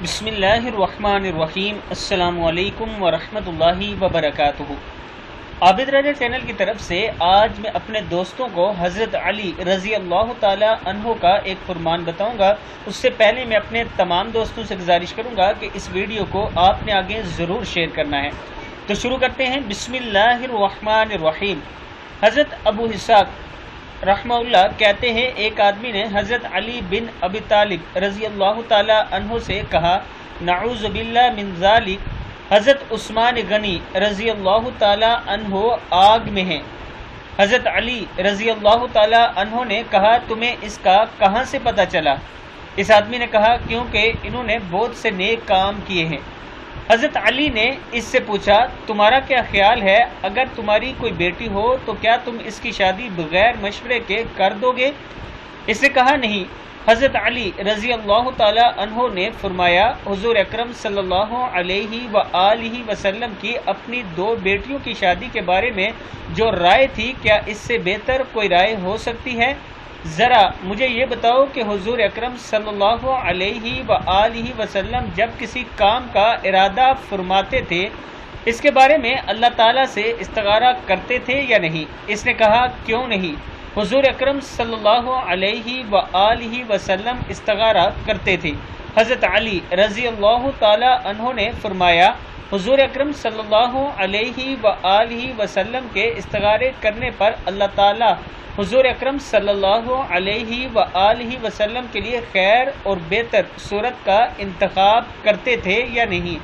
بسم اللہ الرحمن الرحیم۔ السلام علیکم ورحمۃ اللہ وبرکاتہ۔ عابد راجہ چینل کی طرف سے آج میں اپنے دوستوں کو حضرت علی رضی اللہ تعالی عنہ کا ایک فرمان بتاؤں گا۔ اس سے پہلے میں اپنے تمام دوستوں سے گزارش کروں گا کہ اس ویڈیو کو آپ نے آگے ضرور شیئر کرنا ہے۔ تو شروع کرتے ہیں۔ بسم اللہ الرحمن الرحیم۔ حضرت ابو اسحاق رحمہ اللہ کہتے ہیں، ایک آدمی نے حضرت علی بن ابی طالب رضی اللہ تعالی عنہ سے کہا، نعوذ باللہ من ذالک، حضرت عثمان غنی رضی اللہ تعالی عنہ آگ میں ہیں۔ حضرت علی رضی اللہ تعالی عنہ نے کہا، تمہیں اس کا کہاں سے پتہ چلا؟ اس آدمی نے کہا، کیونکہ انہوں نے بہت سے نیک کام کیے ہیں۔ حضرت علی نے اس سے پوچھا، تمہارا کیا خیال ہے، اگر تمہاری کوئی بیٹی ہو تو کیا تم اس کی شادی بغیر مشورے کے کر دو گے؟ اس نے کہا، نہیں۔ حضرت علی رضی اللہ تعالی عنہ نے فرمایا، حضور اکرم صلی اللہ علیہ وآلہ وسلم کی اپنی 2 بیٹیوں کی شادی کے بارے میں جو رائے تھی، کیا اس سے بہتر کوئی رائے ہو سکتی ہے؟ ذرا مجھے یہ بتاؤ کہ حضور اکرم صلی اللہ علیہ وآلہ وسلم جب کسی کام کا ارادہ فرماتے تھے، اس کے بارے میں اللہ تعالیٰ سے استخارہ کرتے تھے یا نہیں؟ اس نے کہا، کیوں نہیں؟ حضور اکرم صلی اللہ علیہ وآلہ وسلم استخارہ کرتے تھے۔ حضرت علی رضی اللہ تعالی عنہ نے فرمایا، حضور اکرم صلی اللہ علیہ وآلہ وسلم کے استخارے کرنے پر اللہ تعالیٰ حضور اکرم صلی اللہ علیہ وآلہ وسلم کے لیے خیر اور بہتر صورت کا انتخاب کرتے تھے یا نہیں؟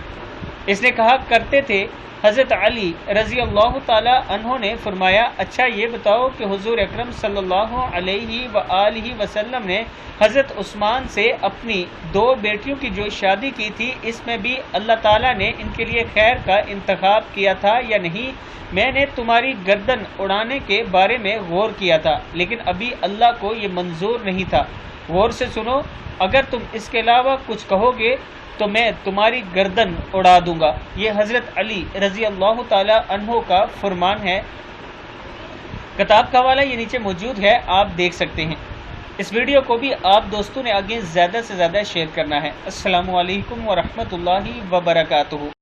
اس نے کہا، کرتے تھے۔ حضرت علی رضی اللہ تعالی عنہ نے فرمایا، اچھا یہ بتاؤ کہ حضور اکرم صلی اللہ علیہ وآلہ وسلم نے حضرت عثمان سے اپنی 2 بیٹیوں کی جو شادی کی تھی، اس میں بھی اللہ تعالیٰ نے ان کے لیے خیر کا انتخاب کیا تھا یا نہیں؟ میں نے تمہاری گردن اڑانے کے بارے میں غور کیا تھا، لیکن ابھی اللہ کو یہ منظور نہیں تھا۔ غور سے سنو، اگر تم اس کے علاوہ کچھ کہو گے تو میں تمہاری گردن اڑا دوں گا۔ یہ حضرت علی رضی اللہ تعالی عنہ کا فرمان ہے۔ کتاب کا حوالہ یہ نیچے موجود ہے، آپ دیکھ سکتے ہیں۔ اس ویڈیو کو بھی آپ دوستوں نے آگے زیادہ سے زیادہ شیئر کرنا ہے۔ السلام علیکم ورحمۃ اللہ وبرکاتہ۔